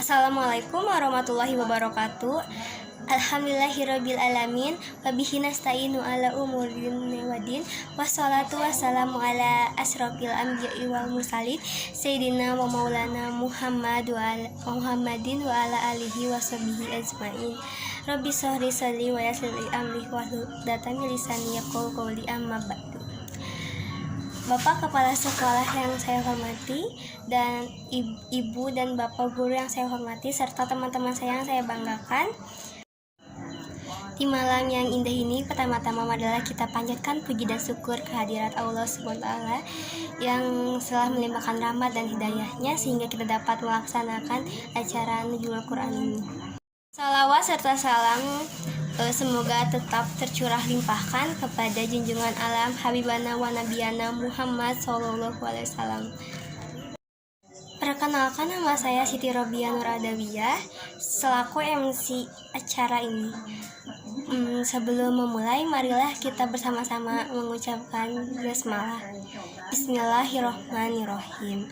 Assalamualaikum warahmatullahi wabarakatuh. Alhamdulillahirabbil alamin wa bihi nasta'inu ala umurin waddin wassalatu wassalamu ala asrofil anbiya'i wal mursalin sayyidina wa maulana Muhammadin wa ala alihi wa sahbihi ajmain. Rabbi shrah sadri wa yassir li amri wahlul 'uqdatam min lisani yafqahu qawli, amma ba'du. Bapak Kepala Sekolah yang saya hormati, dan Ibu dan Bapak Guru yang saya hormati, serta teman-teman saya yang saya banggakan. Di malam yang indah ini, pertama-tama adalah kita panjatkan puji dan syukur kehadirat Allah SWT yang telah melimpahkan rahmat dan hidayahnya sehingga kita dapat melaksanakan acara Nuzulul Quran ini. Salawat serta salam semoga tetap tercurah limpahkan kepada junjungan alam Habibana wa Nabiyana Muhammad SAW. Perkenalkan, nama saya Siti Robiah Nur Adawiyah selaku MC acara ini. Sebelum memulai, marilah kita bersama-sama mengucapkan basmalah. Bismillahirrahmanirrahim.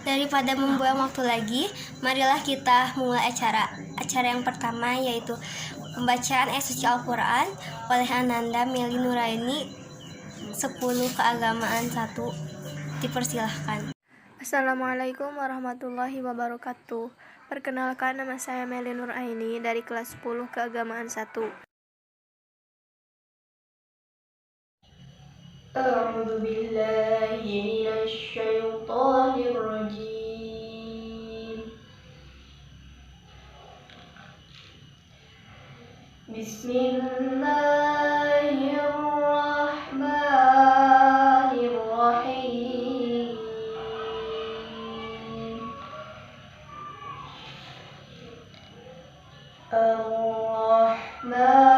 Daripada membuang waktu lagi, marilah kita mulai acara yang pertama, yaitu pembacaan ayat suci Al-Quran oleh Ananda Meli Nuraini 10 Keagamaan 1. Dipersilahkan. Assalamualaikum warahmatullahi wabarakatuh. Perkenalkan, nama saya Meli Nuraini dari kelas 10 Keagamaan 1. A'udzu billahi minasy syaithanir rajim. Bismillahirrahmanirrahim. Ar-Rahman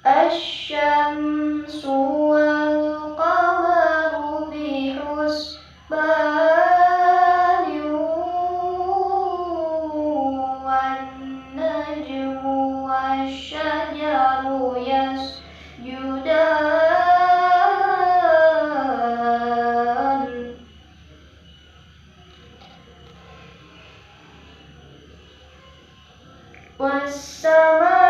Asy-syamsu wal qamaru bihusbanin wan najmu wasyajaru yasjudan was-sama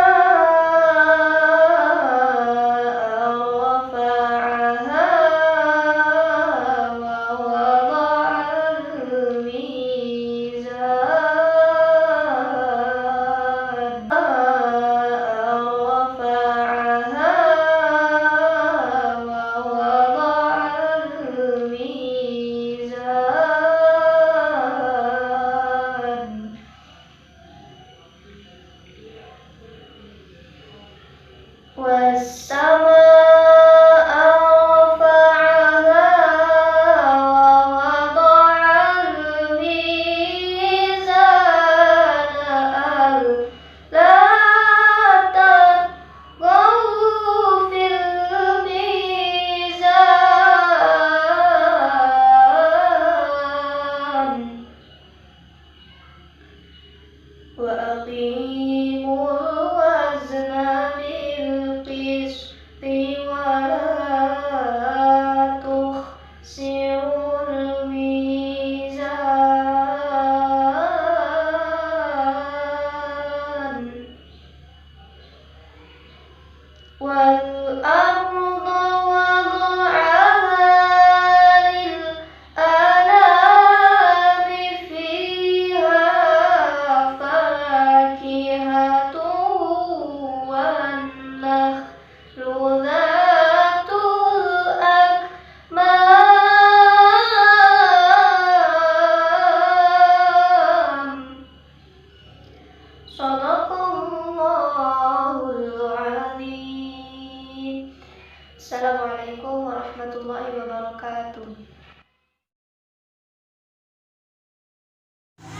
Assalamualaikum warahmatullahi wabarakatuh.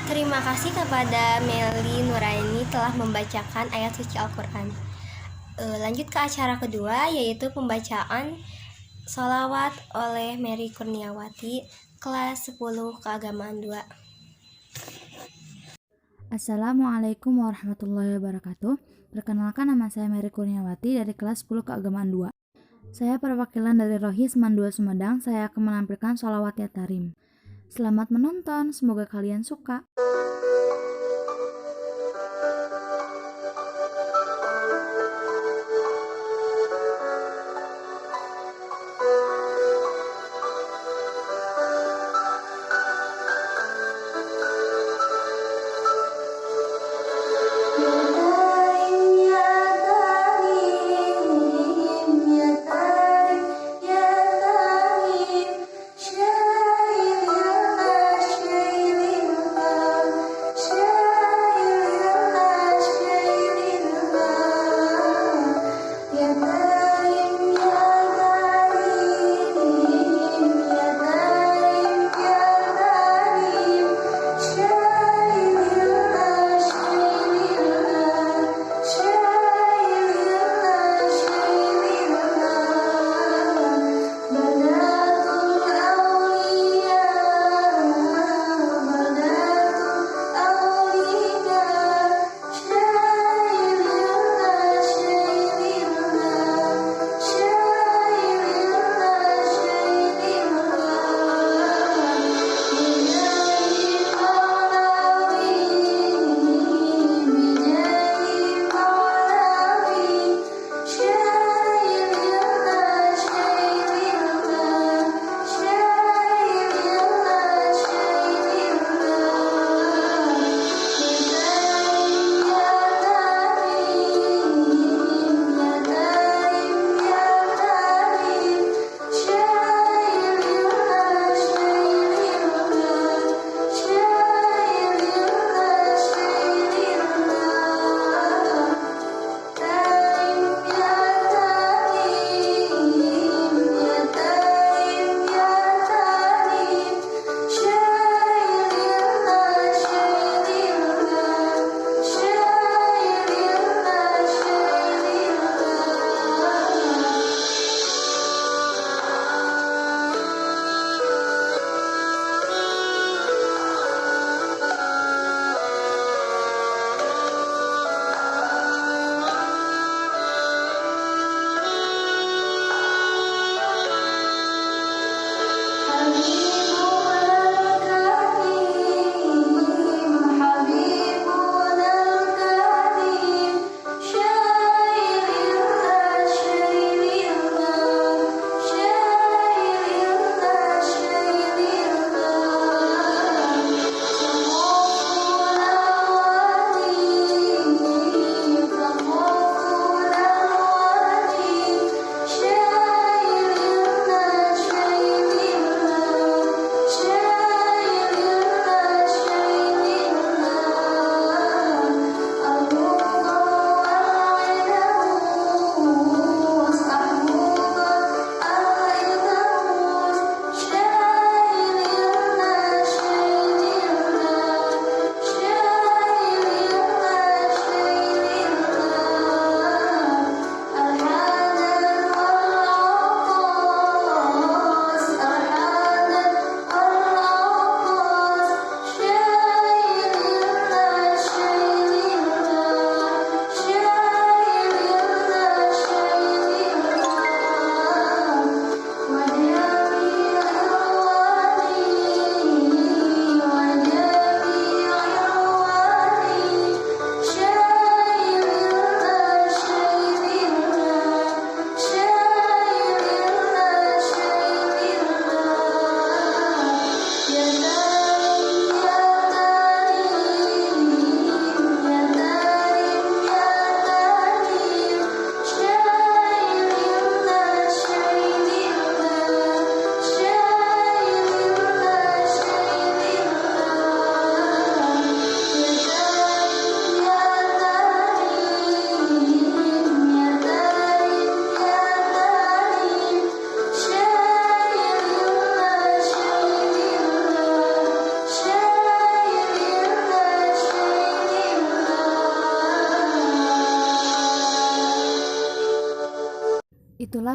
Terima kasih kepada Meli Nuraini telah membacakan ayat suci Al-Quran. Lanjut ke acara kedua, yaitu pembacaan Sholawat oleh Mary Kurniawati, kelas 10 keagamaan 2. Assalamualaikum warahmatullahi wabarakatuh. Perkenalkan, nama saya Mary Kurniawati dari kelas 10 keagamaan 2. Saya perwakilan dari Rohis Mandua Sumedang. Saya akan menampilkan sholawat ya tarim. Selamat menonton, semoga kalian suka.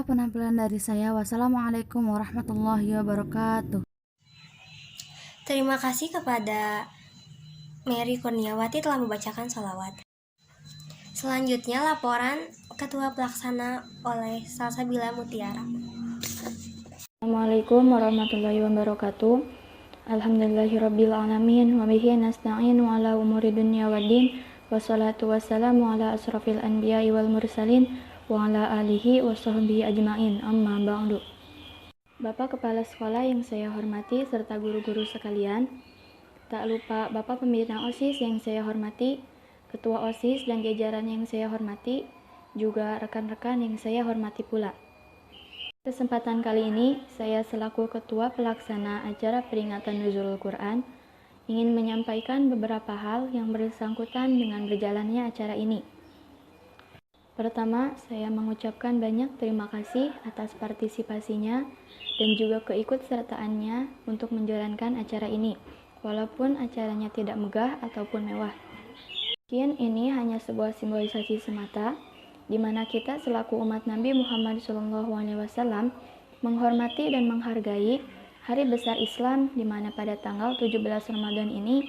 penampilan dari saya. Wassalamualaikum warahmatullahi wabarakatuh. Terima kasih kepada Mary Kurniawati telah membacakan sholawat. Selanjutnya laporan Ketua Pelaksana oleh Salsabila Mutiara. Assalamualaikum warahmatullahi wabarakatuh. Alhamdulillahirabbil alamin wa bihi nasta'inu ala umuri dunya waddin. Wassalatu wassalamu ala asrafil anbiya'i wal mursalin wa ala alihi wa sahbihi ajma'in. Amma ba'du. Bapak Kepala Sekolah yang saya hormati serta guru-guru sekalian, tak lupa Bapak Pembina OSIS yang saya hormati, Ketua OSIS dan jajaran yang saya hormati, juga rekan-rekan yang saya hormati pula. Kesempatan kali ini, saya selaku Ketua Pelaksana acara peringatan Nuzulul Quran ingin menyampaikan beberapa hal yang bersangkutan dengan berjalannya acara ini. Pertama, saya mengucapkan banyak terima kasih atas partisipasinya dan juga keikutsertaannya untuk menjalankan acara ini, walaupun acaranya tidak megah ataupun mewah. Mungkin ini hanya sebuah simbolisasi semata, di mana kita selaku umat Nabi Muhammad SAW menghormati dan menghargai hari besar Islam, di mana pada tanggal 17 Ramadan ini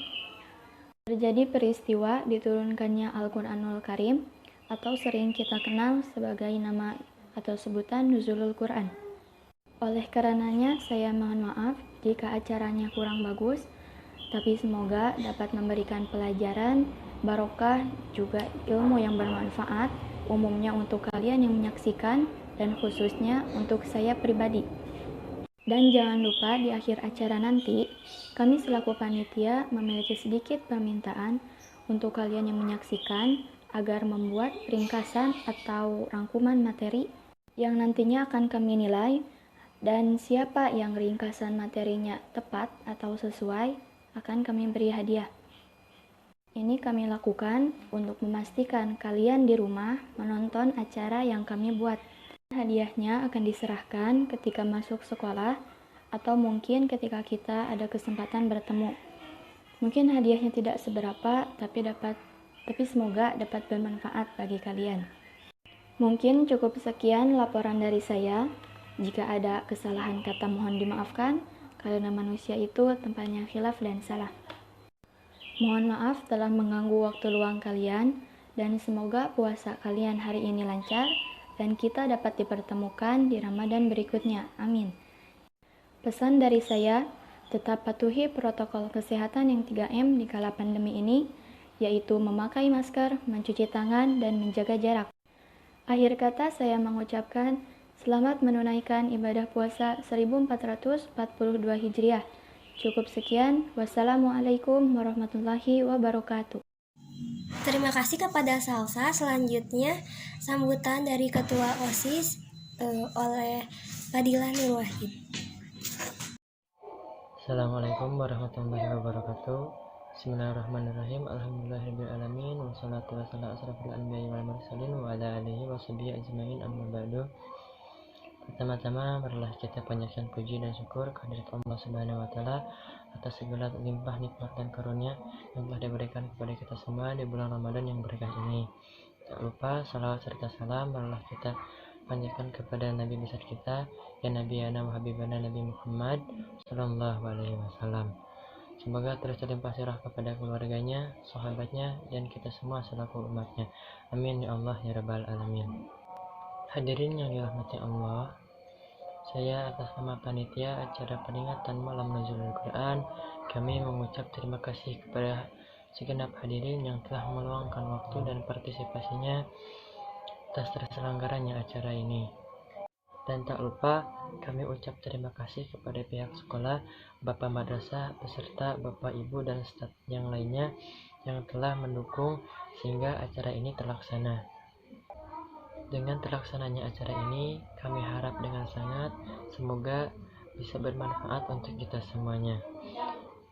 terjadi peristiwa diturunkannya Al-Quranul Karim, atau sering kita kenal sebagai nama atau sebutan Nuzulul Quran. Oleh karenanya, saya mohon maaf jika acaranya kurang bagus, tapi semoga dapat memberikan pelajaran, barokah, juga ilmu yang bermanfaat, umumnya untuk kalian yang menyaksikan, dan khususnya untuk saya pribadi. Dan jangan lupa di akhir acara nanti, kami selaku panitia memiliki sedikit permintaan untuk kalian yang menyaksikan agar membuat ringkasan atau rangkuman materi yang nantinya akan kami nilai, dan siapa yang ringkasan materinya tepat atau sesuai akan kami beri hadiah. Ini kami lakukan untuk memastikan kalian di rumah menonton acara yang kami buat. Hadiahnya akan diserahkan ketika masuk sekolah atau mungkin ketika kita ada kesempatan bertemu. Mungkin hadiahnya tidak seberapa, tapi semoga dapat bermanfaat bagi kalian. Mungkin cukup sekian laporan dari saya. Jika ada kesalahan kata mohon dimaafkan, karena manusia itu tempatnya khilaf dan salah. Mohon maaf telah mengganggu waktu luang kalian, dan semoga puasa kalian hari ini lancar dan kita dapat dipertemukan di Ramadan berikutnya. Amin. Pesan dari saya, tetap patuhi protokol kesehatan yang 3M di kala pandemi ini, yaitu memakai masker, mencuci tangan, dan menjaga jarak. Akhir kata saya mengucapkan selamat menunaikan ibadah puasa 1442 Hijriah. Cukup sekian. Wassalamualaikum warahmatullahi wabarakatuh. Terima kasih kepada Salsa. Selanjutnya sambutan dari Ketua OSIS oleh Fadilah Nur Wahid. Assalamualaikum warahmatullahi wabarakatuh. Bismillahirrahmanirrahim. Alhamdulillahirabbil alamin wassalatu wassalamu ala asrofil anbiya'i wal mursalin wa ala alihi washabihi ajmain, amma ba'du. Pertama-tama marilah kita panjatkan puji dan syukur kehadirat Allah Subhanahu wa taala atas segala limpah nikmat dan karunia yang telah diberikan kepada kita semua di bulan Ramadan yang berkah ini. Tak lupa salawat serta salam marilah kita panjatkan kepada Nabi besar kita, ya Nabi wa Habibana Nabi Muhammad sallallahu alaihi wasallam. Semoga terus terlimpah sirah kepada keluarganya, sahabatnya, dan kita semua selaku umatnya. Amin ya Allah ya Rabbal alamin. Hadirin yang dirahmati Allah, saya atas nama panitia acara peringatan malam Nuzulul Quran, kami mengucap terima kasih kepada segenap hadirin yang telah meluangkan waktu dan partisipasinya atas terselenggaranya acara ini. Dan tak lupa kami ucap terima kasih kepada pihak sekolah, Bapak Madrasah, beserta Bapak Ibu dan staf yang lainnya yang telah mendukung sehingga acara ini terlaksana. Dengan terlaksananya acara ini, kami harap dengan sangat semoga bisa bermanfaat untuk kita semuanya.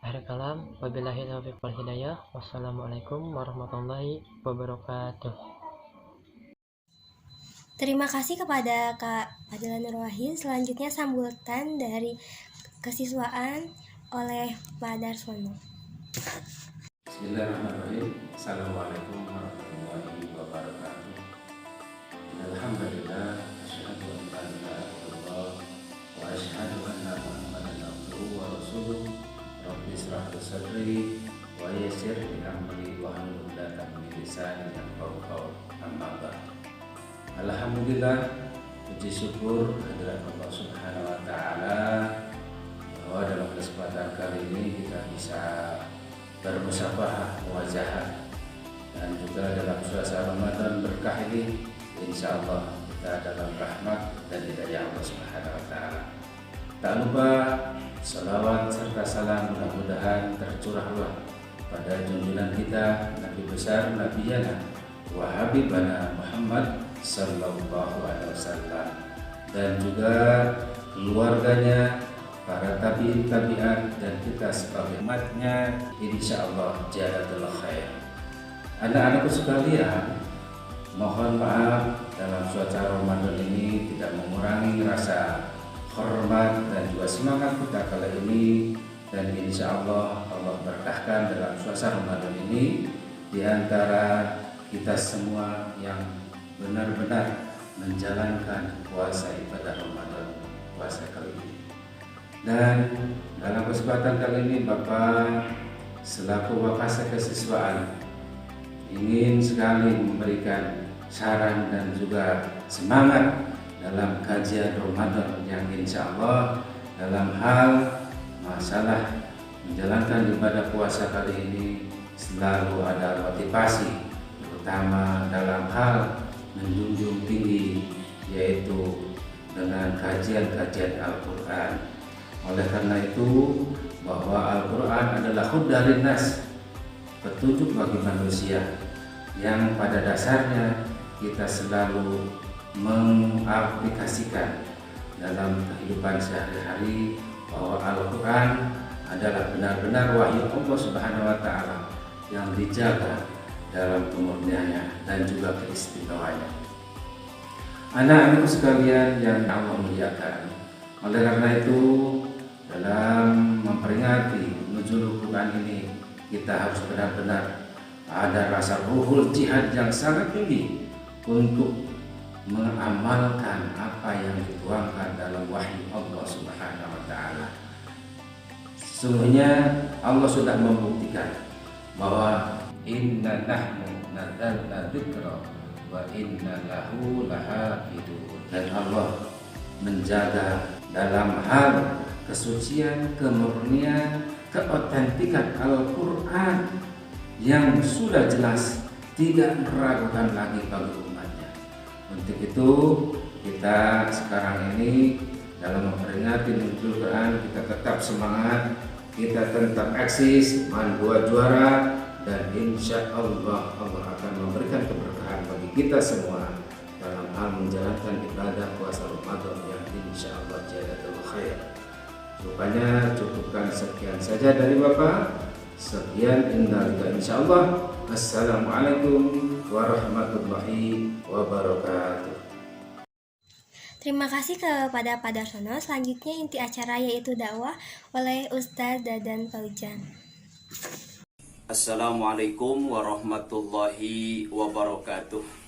Akhir kalam, wabillahi taufiq wal hidayah. Wassalamualaikum warahmatullahi wabarakatuh. Terima kasih kepada Kak Fadilah Nur Wahid. Selanjutnya sambutan dari kesiswaan oleh Pak Darsono. Bismillahirrahmanirrahim. Assalamualaikum warahmatullahi wabarakatuh. Alhamdulillah, asyhadu an la ishrah sadri wa yassir li amri wahlul 'uqdatam min lisani yafqahu qawli. Amma ba'd. Alhamdulillah, puji syukur kehadirat Allah Subhanahu wa taala bahwa dalam kesempatan kali ini kita bisa bermusyawarah muwajahah, dan juga dalam suasana Ramadan berkah ini insyaallah kita dalam rahmat dan hidayah Allah Subhanahu wa taala. Tak lupa salawat serta salam mudah-mudahan tercurahlah pada junjungan kita Nabi besar Nabiyana wa Habibana Muhammad sallallahu alaihi wasallam, dan juga keluarganya, para tabi'in tabi'at, dan kita sebagai umatnya insyaallah jadatul khair. Anak-anakku sekalian, mohon maaf dalam suasana Ramadan ini tidak mengurangi rasa hormat dan juga semangat kita kali ini, dan insyaallah Allah berkahkan dalam suasana Ramadan ini di antara kita semua yang benar-benar menjalankan puasa ibadah Ramadan puasa kali ini. Dan dalam kesempatan kali ini Bapak selaku Wakasa Kesiswaan ingin sekali memberikan saran dan juga semangat dalam kajian Ramadan yang insya Allah dalam hal masalah menjalankan ibadah puasa kali ini selalu ada motivasi, terutama dalam hal menjunjung tinggi, yaitu dengan kajian-kajian Al-Quran. Oleh karena itu, bahwa Al-Quran adalah hudan linnas, petunjuk bagi manusia, yang pada dasarnya kita selalu mengaplikasikan dalam kehidupan sehari-hari, bahwa Al-Quran adalah benar-benar wahyu Allah Subhanahu wa taala yang dijaga dalam kemurniannya dan juga keistimewaannya. Anak-anakku sekalian yang Allah muliakan, oleh karena itu dalam memperingati nuzul Quran ini kita harus benar-benar ada rasa ruhul jihad yang sangat tinggi untuk mengamalkan apa yang dituangkan dalam wahyu Allah Subhanahu wa taala. Sesungguhnya Allah sudah membuktikan bahwa inna nahnu nazzalna dzikra wa inna lahu lahafidun, dan Allah menjaga dalam hal kesucian, kemurnian, keotentikan Al-Quran yang sudah jelas, tidak meragukan lagi bagi umatnya. Untuk itu kita sekarang ini dalam memperingati nuzul Quran, kita tetap semangat, kita tetap eksis, buat juara, dan insya Allah Allah akan memberikan keberkahan bagi kita semua dalam hal menjalankan ibadah puasa Ramadan yang insya Allah jadatul khair. Rupanya cukupkan sekian saja dari Bapak. Sekian indalika insya Allah. Assalamualaikum warahmatullahi wabarakatuh. Terima kasih kepada Pak Darsono. Selanjutnya inti acara yaitu dakwah oleh Ustadz Dadan Fauzan. Assalamualaikum warahmatullahi wabarakatuh.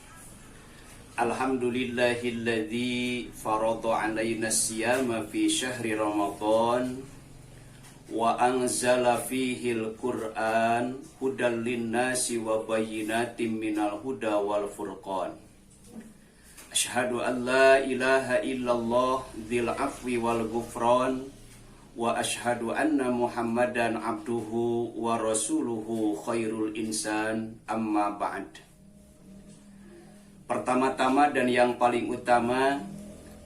Alhamdulillahilladzi farada alaina siyama fi syahri Ramadan wa anzala fihil Qur'an hudal linnasi wa bayyinatin minal huda wal furqan. Asyhadu an la ilaha illallah dzil afwi wal ghufran wa asyhadu anna Muhammadan abduhu wa rasuluhu khairul insan, amma ba'd. Pertama-tama dan yang paling utama,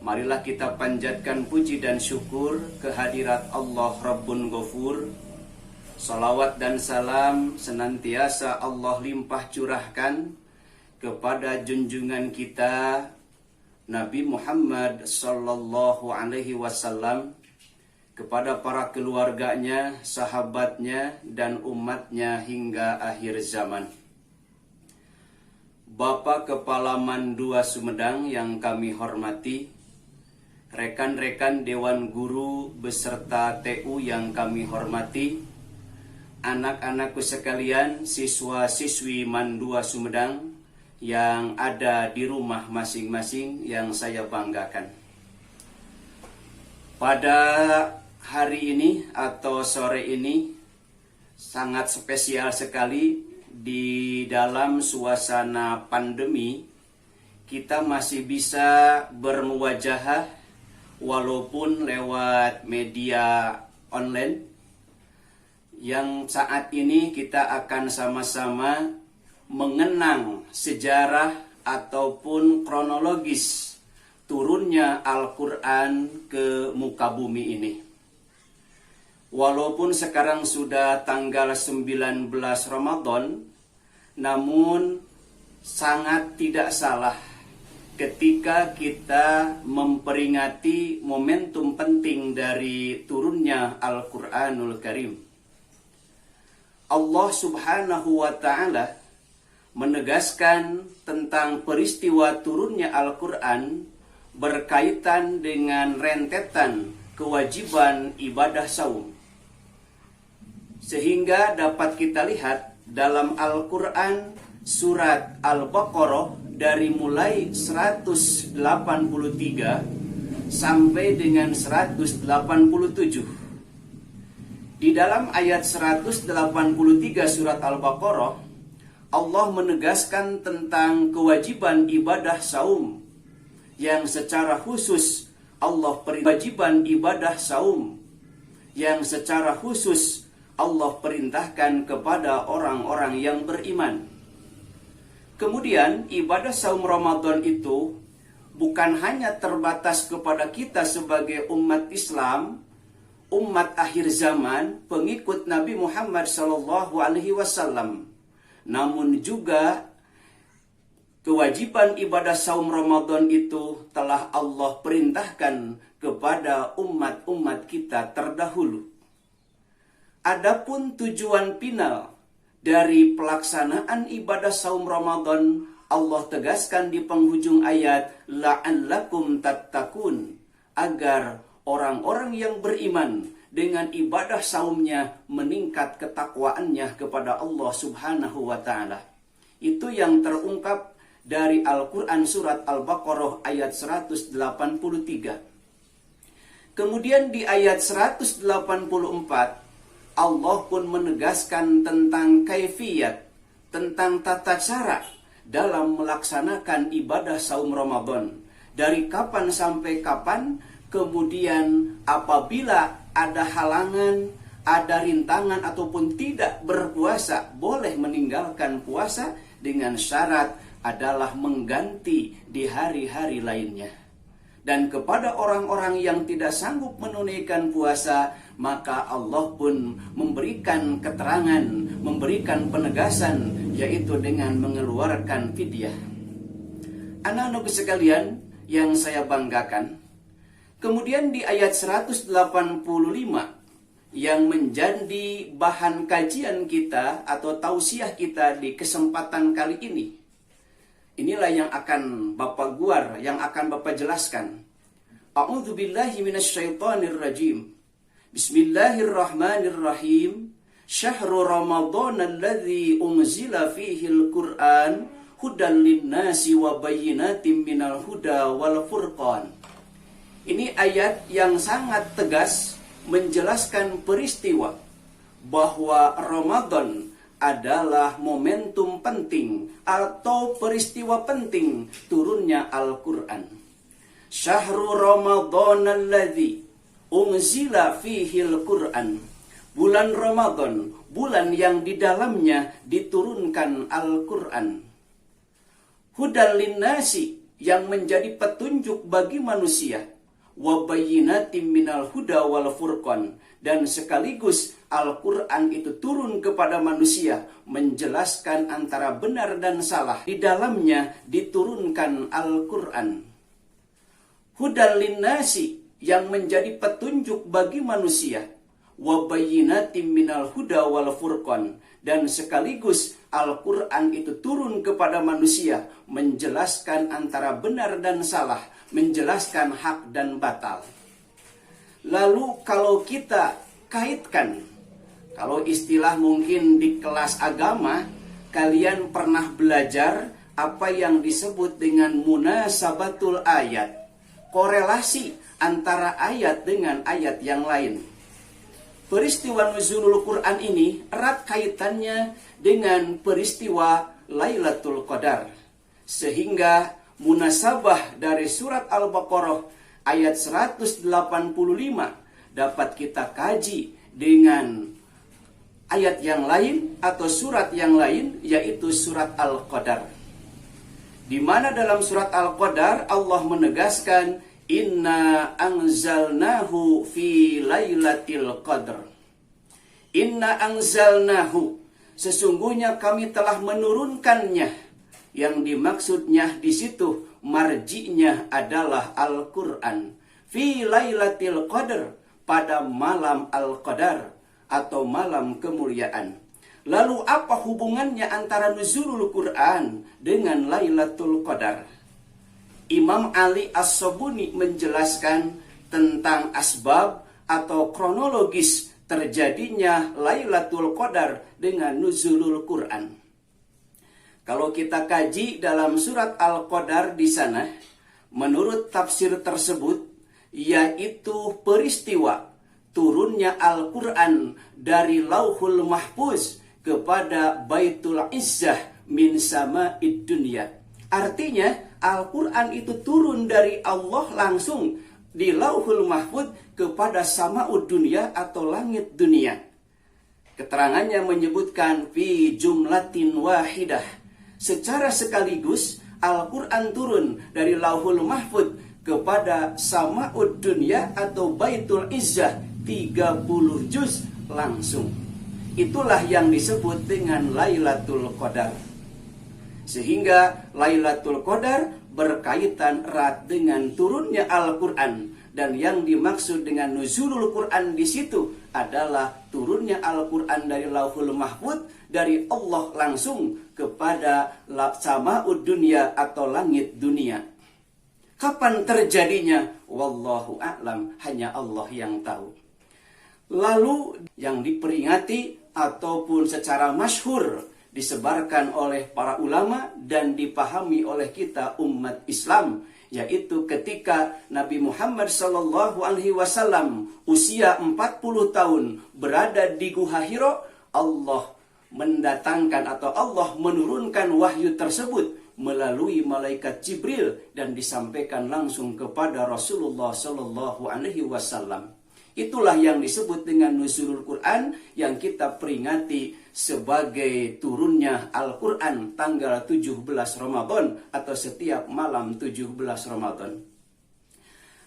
marilah kita panjatkan puji dan syukur kehadirat Allah Rabbun Ghafur. Salawat dan salam senantiasa Allah limpah curahkan kepada junjungan kita Nabi Muhammad sallallahu alaihi wasallam, kepada para keluarganya, sahabatnya, dan umatnya hingga akhir zaman. Bapak Kepala Mandua Sumedang yang kami hormati, rekan-rekan Dewan Guru beserta TU yang kami hormati, anak-anakku sekalian, siswa-siswi Mandua Sumedang yang ada di rumah masing-masing yang saya banggakan. Pada hari ini atau sore ini, sangat spesial sekali di dalam suasana pandemi. Kita masih bisa bermuwajahah walaupun lewat media online. Yang saat ini kita akan sama-sama mengenang sejarah ataupun kronologis turunnya Al-Quran ke muka bumi ini. Walaupun sekarang sudah tanggal 19 Ramadan, namun sangat tidak salah ketika kita memperingati momentum penting dari turunnya Al-Quranul Karim. Allah Subhanahu wa Ta'ala menegaskan tentang peristiwa turunnya Al-Quran berkaitan dengan rentetan kewajiban ibadah saum. Sehingga dapat kita lihat dalam Al-Quran surat Al-Baqarah dari mulai 183 sampai dengan 187. Di dalam ayat 183 surat Al-Baqarah, Allah menegaskan tentang kewajiban ibadah saum yang secara khusus Allah kewajiban ibadah saum yang secara khusus Allah perintahkan kepada orang-orang yang beriman. Kemudian ibadah saum Ramadan itu bukan hanya terbatas kepada kita sebagai umat Islam, umat akhir zaman, pengikut Nabi Muhammad SAW, namun juga kewajiban ibadah saum Ramadan itu telah Allah perintahkan kepada umat-umat kita terdahulu. Adapun tujuan final dari pelaksanaan ibadah saum Ramadan, Allah tegaskan di penghujung ayat, la'allakum tattaqun, agar orang-orang yang beriman dengan ibadah saumnya meningkat ketakwaannya kepada Allah Subhanahu wa Ta'ala. Itu yang terungkap dari Al-Quran surat Al-Baqarah ayat 183. Kemudian di ayat 184 Allah pun menegaskan tentang kaifiyat, tentang tata cara dalam melaksanakan ibadah saum Ramadan. Dari kapan sampai kapan, kemudian apabila ada halangan, ada rintangan ataupun tidak berpuasa, boleh meninggalkan puasa dengan syarat adalah mengganti di hari-hari lainnya. Dan kepada orang-orang yang tidak sanggup menunaikan puasa, maka Allah pun memberikan keterangan, memberikan penegasan, yaitu dengan mengeluarkan fidyah. Anak-anak sekalian yang saya banggakan, kemudian di ayat 185 yang menjadi bahan kajian kita atau tausiah kita di kesempatan kali ini. Inilah yang akan Bapak guar, yang akan Bapak jelaskan. A'udzubillahi minasyaitonirrajim. Bismillahirrahmanirrahim. Syahrul Ramadan alladzi unzila fihi al-Qur'an hudan linnasi wa bayyinatin minal huda wal furqan. Ini ayat yang sangat tegas menjelaskan peristiwa bahwa Ramadan adalah momentum penting atau peristiwa penting turunnya Al-Quran. Syahrul Ramadan alladzi unzila fihi al-Quran. Bulan Ramadan, bulan yang di dalamnya diturunkan Al-Quran. Hudan linnasi, yang menjadi petunjuk bagi manusia. Wa bayyinatin minal huda wal furqan, dan sekaligus Al-Quran itu turun kepada manusia menjelaskan antara benar dan salah. Di dalamnya diturunkan Al-Quran. Hudan linnasi, yang menjadi petunjuk bagi manusia. Wa bayyinatin minal huda wal furqan, dan sekaligus Al-Quran itu turun kepada manusia menjelaskan antara benar dan salah, menjelaskan hak dan batal. Lalu kalau kita kaitkan, kalau istilah mungkin di kelas agama, kalian pernah belajar apa yang disebut dengan munasabatul ayat, korelasi antara ayat dengan ayat yang lain. peristiwa nuzulul Quran ini erat kaitannya dengan peristiwa Lailatul Qadar. Sehingga munasabah dari surat Al-Baqarah ayat 185 dapat kita kaji dengan ayat yang lain atau surat yang lain, yaitu surat Al-Qadar. Di mana dalam surat Al-Qadar Allah menegaskan, Inna anzalnahu fi lailatul qadr. Inna anzalnahu, sesungguhnya kami telah menurunkannya. Yang dimaksudnya di situ marji'nya adalah Al-Qur'an. Fi lailatul qadr, pada malam Al-Qadar atau malam kemuliaan. Lalu apa hubungannya antara nuzulul Quran dengan Lailatul Qadar? Imam Ali As-Sabuni menjelaskan tentang asbab atau kronologis terjadinya Lailatul Qadar dengan nuzulul Quran. Kalau kita kaji dalam surat Al-Qadar di sana, menurut tafsir tersebut, yaitu peristiwa turunnya Al-Quran dari Lauhul Mahfuz kepada Baitul Izzah min sama'id dunya. Artinya, Al-Quran itu turun dari Allah langsung di Lauhul Mahfuz kepada sama'ud dunya atau langit dunia. Keterangannya menyebutkan fi jumlatin wahidah. Secara sekaligus, Al-Quran turun dari Lauhul Mahfuz kepada sama'ud dunya atau Baitul Izzah 30 juz langsung. Itulah yang disebut dengan Lailatul Qadar. Sehingga Lailatul Qadar berkaitan erat dengan turunnya Al-Quran. Dan yang dimaksud dengan nuzulul Quran di situ adalah turunnya Al-Quran dari Lauhul Mahfuz, dari Allah langsung kepada sama'ud dunya atau langit dunia. Kapan terjadinya? Wallahu a'lam, hanya Allah yang tahu. Lalu yang diperingati ataupun secara masyhur disebarkan oleh para ulama dan dipahami oleh kita umat Islam, yaitu ketika Nabi Muhammad SAW usia 40 tahun berada di Gua Hira, Allah mendatangkan atau Allah menurunkan wahyu tersebut melalui malaikat Jibril dan disampaikan langsung kepada Rasulullah SAW. Itulah yang disebut dengan nuzulul Quran yang kita peringati sebagai turunnya Al-Quran tanggal 17 Ramadan atau setiap malam 17 Ramadan.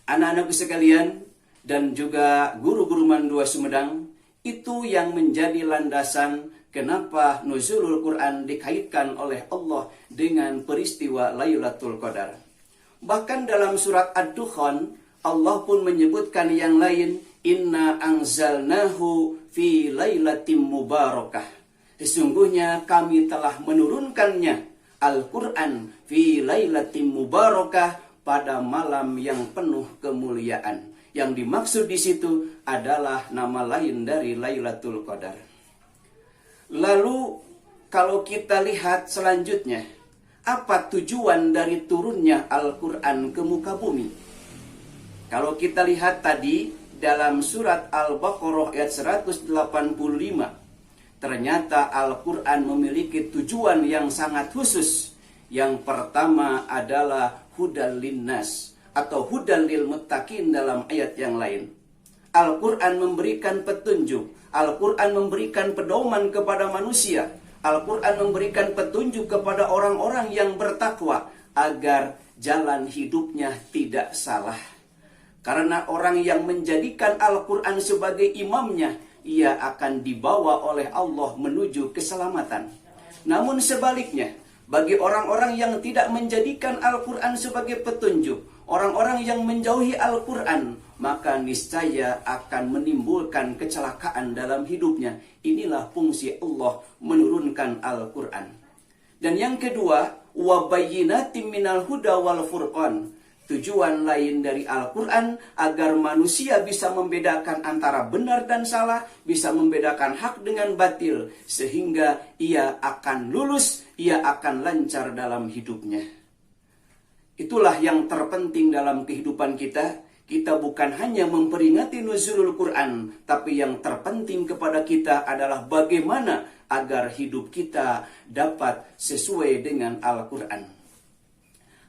Anak-anakku sekalian dan juga guru-guru Mandua Sumedang, itu yang menjadi landasan kenapa nuzulul Quran dikaitkan oleh Allah dengan peristiwa Lailatul Qadar. Bahkan dalam surat Ad-Dukhan, Allah pun menyebutkan yang lain, Inna anzalnahu fi lailatim mubarakah. Sesungguhnya kami telah menurunkannya, Al-Quran, fi lailatim mubarakah, pada malam yang penuh kemuliaan. Yang dimaksud di situ adalah nama lain dari Lailatul Qadar. Lalu kalau kita lihat selanjutnya, apa tujuan dari turunnya Al-Quran ke muka bumi? Kalau kita lihat tadi dalam surat Al-Baqarah ayat 185, ternyata Al-Quran memiliki tujuan yang sangat khusus. Yang pertama adalah hudal linnas atau hudal lil muttaqin dalam ayat yang lain. Al-Quran memberikan petunjuk, Al-Quran memberikan pedoman kepada manusia, Al-Quran memberikan petunjuk kepada orang-orang yang bertakwa agar jalan hidupnya tidak salah. Karena orang yang menjadikan Al-Quran sebagai imamnya, ia akan dibawa oleh Allah menuju keselamatan. Namun sebaliknya, bagi orang-orang yang tidak menjadikan Al-Quran sebagai petunjuk, orang-orang yang menjauhi Al-Quran, maka niscaya akan menimbulkan kecelakaan dalam hidupnya. Inilah fungsi Allah menurunkan Al-Quran. Dan yang kedua, wabayyinatim minal huda wal furqan. Tujuan lain dari Al-Quran agar manusia bisa membedakan antara benar dan salah, bisa membedakan hak dengan batil, sehingga ia akan lulus, ia akan lancar dalam hidupnya. Itulah yang terpenting dalam kehidupan kita. kita bukan hanya memperingati nuzulul Quran, tapi yang terpenting kepada kita adalah bagaimana agar hidup kita dapat sesuai dengan Al-Quran.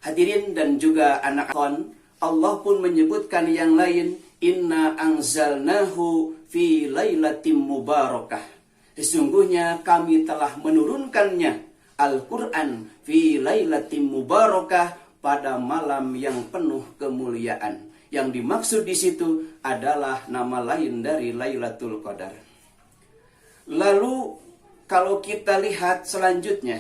Hadirin dan juga anak akon, Allah pun menyebutkan yang lain, inna anzalnahu fi lailatim mubarakah. Sesungguhnya kami telah menurunkannya Al-Quran fi lailatim mubarakah, pada malam yang penuh kemuliaan. Yang dimaksud di situ adalah nama lain dari Lailatul Qadar. Lalu kalau kita lihat selanjutnya,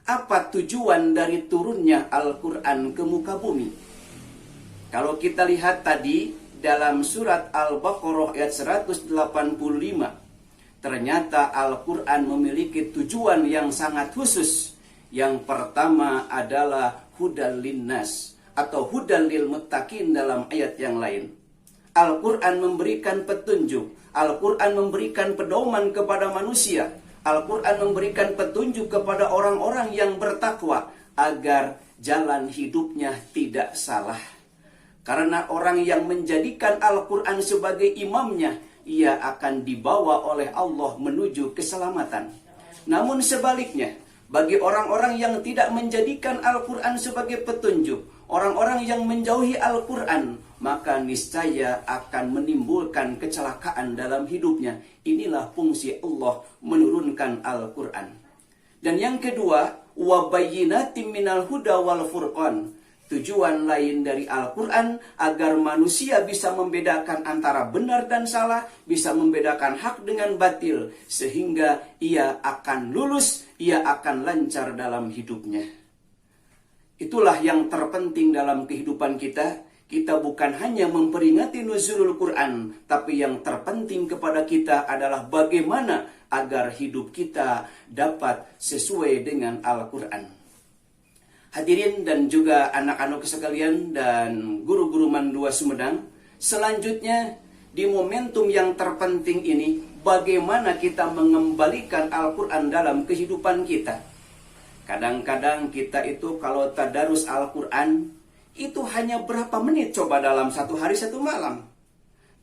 apa tujuan dari turunnya Al-Quran ke muka bumi? Kalau kita lihat tadi dalam surat Al-Baqarah ayat 185, ternyata Al-Quran memiliki tujuan yang sangat khusus. Yang pertama adalah hudal linnas atau hudal lil muttaqin dalam ayat yang lain. Al-Quran memberikan petunjuk, Al-Quran memberikan pedoman kepada manusia, Al-Quran memberikan petunjuk kepada orang-orang yang bertakwa agar jalan hidupnya tidak salah. Karena orang yang menjadikan Al-Quran sebagai imamnya, ia akan dibawa oleh Allah menuju keselamatan. Namun sebaliknya, bagi orang-orang yang tidak menjadikan Al-Quran sebagai petunjuk, orang-orang yang menjauhi Al-Quran, maka niscaya akan menimbulkan kecelakaan dalam hidupnya. Inilah fungsi Allah menurunkan Al-Quran. Dan yang kedua, wabayyinatim minal huda wal furqan. Tujuan lain dari Al-Quran agar manusia bisa membedakan antara benar dan salah, bisa membedakan hak dengan batil, sehingga ia akan lulus, ia akan lancar dalam hidupnya. Itulah yang terpenting dalam kehidupan kita. Kita bukan hanya memperingati nuzulul Quran, tapi yang terpenting kepada kita adalah bagaimana agar hidup kita dapat sesuai dengan Al-Quran. Hadirin dan juga anak-anak sekalian dan guru-guru Mandua Sumedang, selanjutnya di momentum yang terpenting ini, bagaimana kita mengembalikan Al-Quran dalam kehidupan kita. Kadang-kadang kita itu kalau tadarus Al-Quran, itu hanya berapa menit coba dalam satu hari satu malam.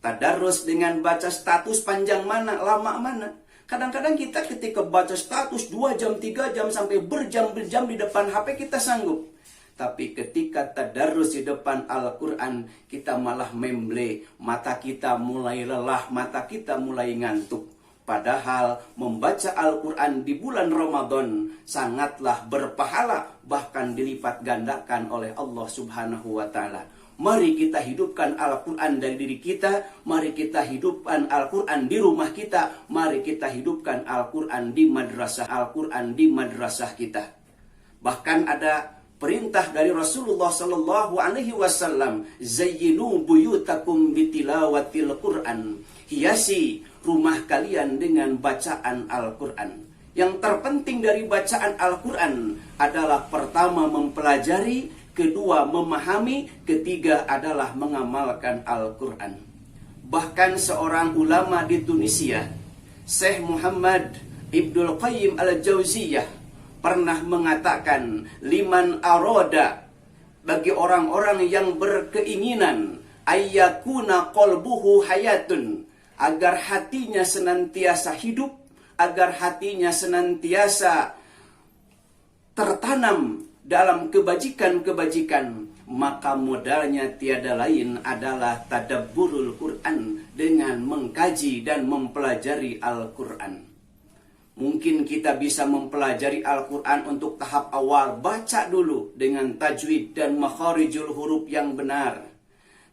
Tadarus dengan baca status panjang mana, lama mana. Kadang-kadang kita ketika baca status 2 jam, 3 jam, sampai berjam-berjam di depan HP kita sanggup. Tapi ketika tadarus di depan Al-Quran, kita malah memble. Mata kita mulai lelah, mata kita mulai ngantuk. Padahal membaca Al-Quran di bulan Ramadan sangatlah berpahala, bahkan dilipat gandakan oleh Allah Subhanahu wa Ta'ala. Mari kita hidupkan Al-Quran dari diri kita, mari kita hidupkan Al-Quran di rumah kita, mari kita hidupkan Al-Quran di madrasah kita. Bahkan ada perintah dari Rasulullah Sallallahu Alaihi Wasallam, zayyinu buyutakum bitilawatil Quran, hiasi rumah kalian dengan bacaan Al-Quran. Yang terpenting dari bacaan Al-Quran adalah pertama mempelajari, kedua memahami, ketiga adalah mengamalkan Al-Quran. Bahkan seorang ulama di Tunisia, Syekh Muhammad Ibnul Qayyim Al-Jauziyah, pernah mengatakan, liman aroda, bagi orang-orang yang berkeinginan, ayyakuna qalbuhu hayatun, agar hatinya senantiasa hidup, agar hatinya senantiasa tertanam dalam kebajikan-kebajikan, maka modalnya tiada lain adalah tadabburul Quran, dengan mengkaji dan mempelajari Al-Quran. Mungkin kita bisa mempelajari Al-Quran untuk tahap awal, baca dulu dengan tajwid dan makharijul huruf yang benar.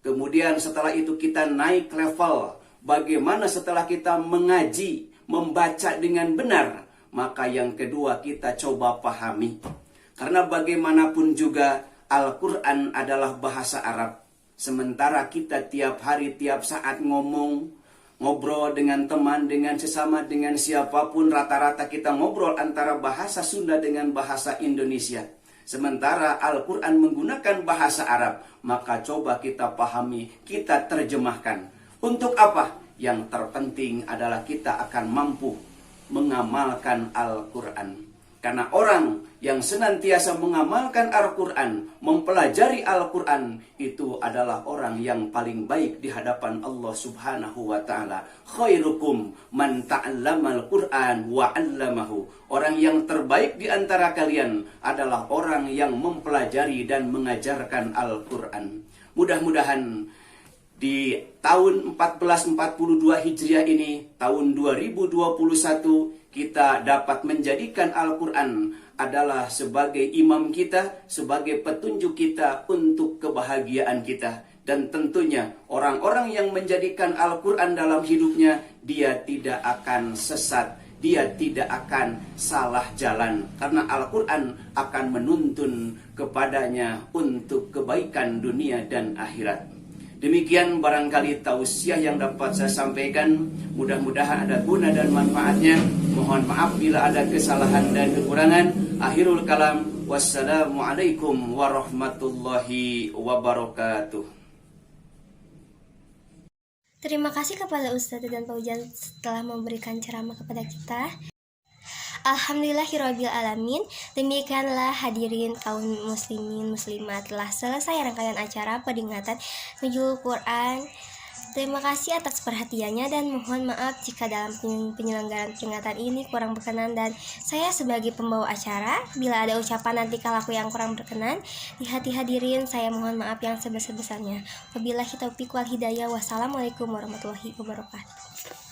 Kemudian setelah itu kita naik level, bagaimana setelah kita mengaji, membaca dengan benar, maka yang kedua kita coba pahami. Karena bagaimanapun juga Al-Quran adalah bahasa Arab. Sementara kita tiap hari, tiap saat ngobrol dengan teman, dengan sesama, dengan siapapun, rata-rata kita ngobrol antara bahasa Sunda dengan bahasa Indonesia. Sementara Al-Quran menggunakan bahasa Arab, maka coba kita pahami, kita terjemahkan. Untuk apa? Yang terpenting adalah kita akan mampu mengamalkan Al-Quran. Karena orang yang senantiasa mengamalkan Al-Quran, mempelajari Al-Quran, itu adalah orang yang paling baik di hadapan Allah Subhanahu wa Ta'ala. Khairukum man ta'allamal Quran wa 'allamahu. Orang yang terbaik di antara kalian adalah orang yang mempelajari dan mengajarkan Al-Quran. Mudah-mudahan di tahun 1442 Hijriah ini, tahun 2021, kita dapat menjadikan Al-Quran adalah sebagai imam kita, sebagai petunjuk kita untuk kebahagiaan kita. Dan tentunya orang-orang yang menjadikan Al-Quran dalam hidupnya, dia tidak akan sesat, dia tidak akan salah jalan. Karena Al-Quran akan menuntun kepadanya untuk kebaikan dunia dan akhirat. Demikian barangkali tausiah yang dapat saya sampaikan. Mudah-mudahan ada guna dan manfaatnya. Mohon maaf bila ada kesalahan dan kekurangan. Akhirul kalam. Wassalamualaikum warahmatullahi wabarakatuh. Terima kasih kepada Ustadz dan Pak Ujan telah memberikan ceramah kepada kita. Alhamdulillahirabbil alamin. Demikianlah hadirin kaum muslimin muslimat, telah selesai rangkaian acara peringatan Nuzul Quran. Terima kasih atas perhatiannya dan mohon maaf jika dalam penyelenggaraan peringatan ini kurang berkenan, dan saya sebagai pembawa acara, bila ada ucapan nanti kalaku yang kurang berkenan di hati hadirin, saya mohon maaf yang sebesar-besarnya. Wabillahi taufiq wal hidayah. Wassalamualaikum warahmatullahi wabarakatuh.